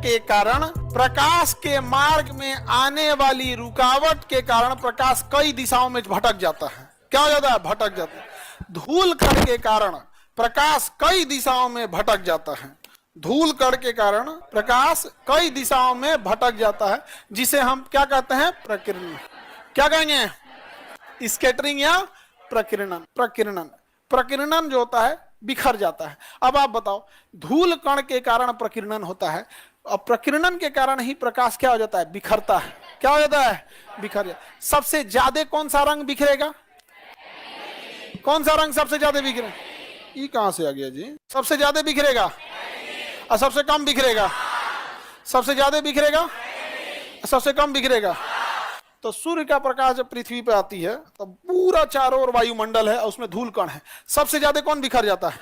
के कारण, प्रकाश के मार्ग में आने वाली रुकावट के कारण प्रकाश कई दिशाओं में भटक जाता है। क्या हो जाता है? भटक जाता है। धूल कण के कारण प्रकाश कई दिशाओं में भटक जाता है। धूल कण के कारण प्रकाश कई दिशाओं में भटक जाता है, जिसे हम क्या कहते हैं? प्रकीर्णन। क्या कहेंगे? स्कैटरिंग या प्रकीर्णन। प्रकीर्णन, प्रकीर्णन जो होता है बिखर जाता है। अब आप बताओ, धूल कण के कारण प्रकीर्णन होता है और प्रकीर्णन के कारण ही प्रकाश क्या हो जाता है? बिखरता है। क्या हो जाता है? बिखर जाता है। सबसे ज्यादा कौन सा रंग बिखरेगा? कौन सा रंग सबसे ज्यादा बिखरे? ये कहां से आ गया जी? सबसे ज्यादा बिखरेगा और सबसे कम बिखरेगा? सबसे ज्यादा बिखरेगा, सबसे कम बिखरेगा। तो सूर्य का प्रकाश जब पृथ्वी पे आती है तो पूरा चारों ओर वायुमंडल है और उसमें धूल कण है। सबसे ज्यादा कौन बिखर जाता है?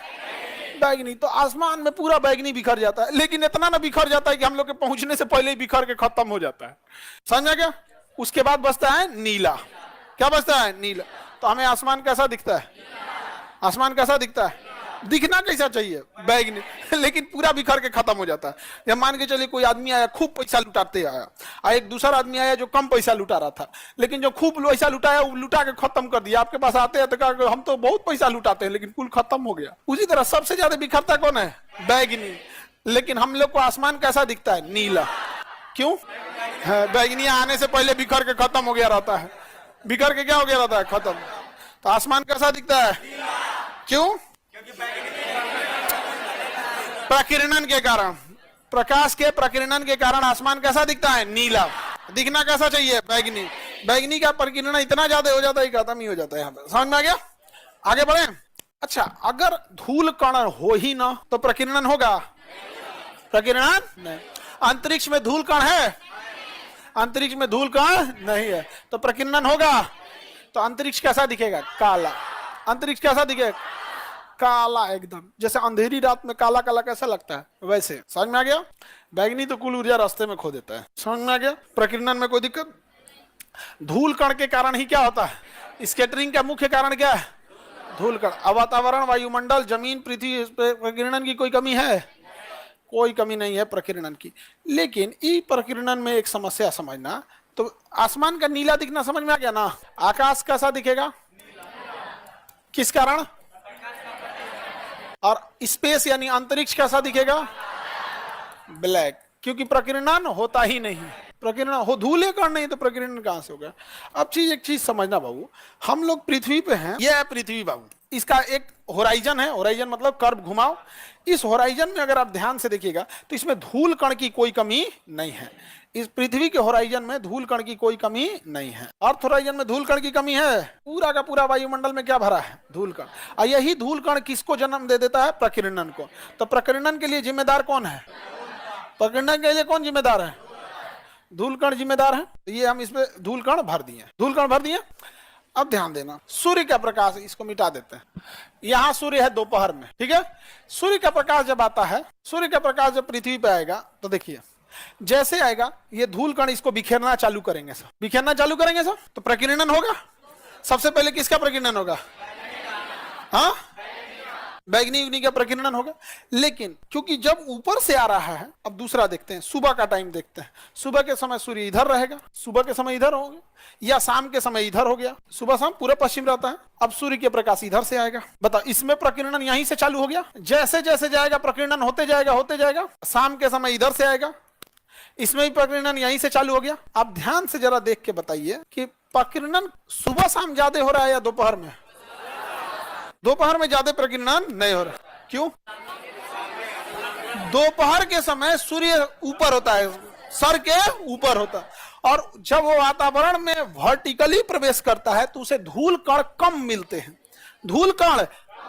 बैगनी। तो आसमान में पूरा बैगनी बिखर जाता है, लेकिन इतना ना बिखर जाता है कि हम लोग के पहुंचने से पहले ही बिखर के खत्म हो जाता है। समझा क्या? उसके बाद बचता है नीला। क्या बचता है? नीला। तो हमें आसमान कैसा दिखता है? आसमान कैसा दिखता है? दिखना कैसा चाहिए? बैगनी, लेकिन पूरा बिखर के खत्म हो जाता है। जब मान के चलिए कोई आदमी आया खूब पैसा लुटाते आया, और एक दूसरा आदमी आया जो कम पैसा लुटा रहा था, लेकिन जो खूब पैसा लुटाया वो लुटा के खत्म कर दिया। आपके पास आते हैं तो कहा हम तो बहुत पैसा लुटाते हैं, लेकिन कुल खत्म हो गया। उसी तरह सबसे ज्यादा बिखरता कौन है? बैगनी। लेकिन हम लोग को आसमान कैसा दिखता है? नीला। क्यों? बैगनी आने से पहले बिखर के खत्म हो गया रहता है। बिखर के क्या हो गया रहता है? खत्म। तो आसमान कैसा दिखता है? क्यों? प्रकीर्णन के कारण, प्रकाश के प्रकीर्णन के कारण आसमान कैसा दिखता है? नीला। दिखना कैसा चाहिए? बैगनी। बैगनी का प्रकीर्णन इतना ज्यादा हो जाता है खत्म ही हो जाता है। यहाँ पे समझ में आ गया? आगे बढ़े। अच्छा, अगर धूल कण हो ही ना तो प्रकीर्णन होगा? प्रकीर्णन नहीं। अंतरिक्ष में धूल कण है? अंतरिक्ष में धूल कण नहीं है, तो प्रकीर्णन होगा? तो अंतरिक्ष कैसा दिखेगा? काला। अंतरिक्ष कैसा दिखेगा? काला एकदम। जैसे अंधेरी रात में काला काला कैसा लगता है, वैसे। समझ में आ गया? बैगनी तो कुल ऊर्जा रास्ते में खो देता है। समझ में आ गया? प्रकीर्णन में कोई दिक्कत? धूल कण के कारण ही क्या होता है? स्कैटरिंग का मुख्य कारण क्या है? धूल कण। वातावरण, वायुमंडल, जमीन, पृथ्वी पे प्रकीर्णन की कोई कमी है? कोई कमी नहीं है प्रकीर्णन की। लेकिन ई प्रकीर्णन में एक समस्या समझना। तो आसमान का नीला दिखना समझ में आ गया ना? आकाश कैसा दिखेगा? किस कारण? और स्पेस यानी अंतरिक्ष कैसा दिखेगा? ब्लैक। क्योंकि प्रकीर्णन होता ही नहीं। प्रकीर्णन हो, धूले कण नहीं तो प्रकीर्णन कहां से हो गया? अब एक चीज समझना बाबू, हम लोग पृथ्वी पे हैं। यह है पृथ्वी बाबू। इसका एक होराइजन है। होराइजन मतलब कर्व, घुमाव। इस होराइजन में अगर आप ध्यान से देखिएगा तो इसमें धूल कण की कोई कमी नहीं है। इस पृथ्वी के होराइजन में धूल कण की कोई कमी नहीं है। अर्थ होराइजन में धूल कण की कमी है। पूरा का पूरा वायुमंडल में क्या भरा है? धूल कण। और यही धूल कण किसको जन्म दे देता है? प्रकीर्णन को। तो प्रकीर्णन के लिए जिम्मेदार कौन है? प्रकीर्णन के लिए कौन जिम्मेदार है? धूल कण जिम्मेदार है। ये हम इसमें धूल कण भर दिए। धूल कण भर दिए। अब ध्यान देना, सूर्य का प्रकाश, इसको मिटा देते हैं। यहां सूर्य है दोपहर में, ठीक है? सूर्य का प्रकाश जब आता है, सूर्य का प्रकाश जब पृथ्वी पे आएगा तो देखिए जैसे आएगा ये धूल कण इसको बिखेरना चालू करेंगे सब। बिखेरना चालू करेंगे सब, तो प्रकीर्णन होगा। सबसे पहले किसका प्रकीर्णन होगा? हाँ, बैगनी उगनी का प्रकीर्णन होगा। लेकिन क्योंकि जब ऊपर से आ रहा है, अब दूसरा देखते हैं, सुबह का टाइम देखते हैं। सुबह के समय सूर्य इधर रहेगा, सुबह के समय इधर होगा, या शाम के समय इधर हो गया। सुबह शाम पूरा पश्चिम रहता है। अब सूर्य के प्रकाश इधर से आएगा। बताओ, इसमें प्रकीर्णन यहीं से चालू हो गया। जैसे जैसे जाएगा प्रकीर्णन होते जाएगा, होते जाएगा। शाम के समय इधर से आएगा, इसमें भी प्रकीर्णन यहीं से चालू हो गया। आप ध्यान से जरा देख के बताइए कि प्रकीर्णन सुबह शाम ज्यादा हो रहा है या दोपहर में? दोपहर में ज्यादा प्रकीर्णन नहीं हो रहा। क्यों? दोपहर के समय सूर्य ऊपर होता है, सर के ऊपर होता है, और जब वो वातावरण में वर्टिकली प्रवेश करता है तो उसे धूल कण कम मिलते हैं। धूल कण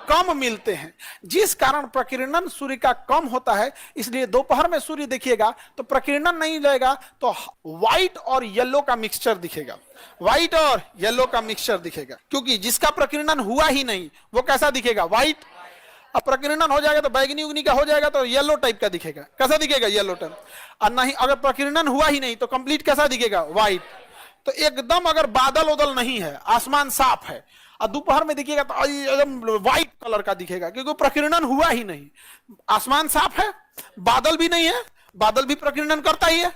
कम मिलते हैं, जिस कारण प्रकीर्णन सूर्य का कम होता है। इसलिए दोपहर में सूर्य देखिएगा तो प्रकीर्णन नहीं रहेगा, तो व्हाइट और येलो का मिक्सचर दिखेगा। व्हाइट और येलो का मिक्सचर दिखेगा, क्योंकि जिसका प्रकीर्णन हुआ ही नहीं वो कैसा दिखेगा? व्हाइट। अब प्रकीर्णन हो जाएगा तो बैगनी उगनी का हो जाएगा तो येलो टाइप का दिखेगा। कैसा दिखेगा? Yellow type. और नहीं, अगर प्रकीर्णन हुआ ही नहीं तो कंप्लीट कैसा दिखेगा? व्हाइट। तो एकदम अगर बादल उदल नहीं है, आसमान साफ है, और दोपहर में देखिएगा तो एकदम व्हाइट कलर का दिखेगा, क्योंकि प्रकीर्णन हुआ ही नहीं। आसमान साफ है, बादल भी नहीं है, बादल भी प्रकीर्णन करता ही है,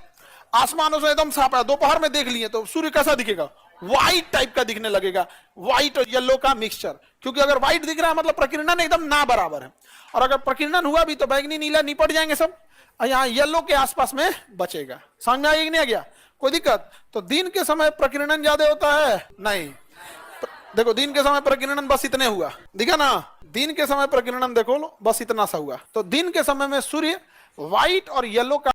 आसमान उसमें एकदम साफ है, दोपहर में देख लिए तो सूर्य कैसा दिखेगा, व्हाइट टाइप का दिखने लगेगा, व्हाइट और येलो का मिक्सचर, क्योंकि अगर व्हाइट दिख रहा है मतलब प्रकीर्णन एकदम ना बराबर है, और अगर प्रकीर्णन हुआ भी तो बैगनी नीला निपट जाएंगे सब, यहाँ येलो के आसपास में बचेगा। समझ में आ गया कि नहीं आ गया, कोई दिक्कत? तो दिन के समय प्रकीर्णन ज्यादा होता है नहीं, देखो दिन के समय प्रकीर्णन बस इतने हुआ, दिखा ना, दिन के समय प्रकीर्णन देखो बस इतना सा हुआ, तो दिन के समय में सूर्य व्हाइट और येलो का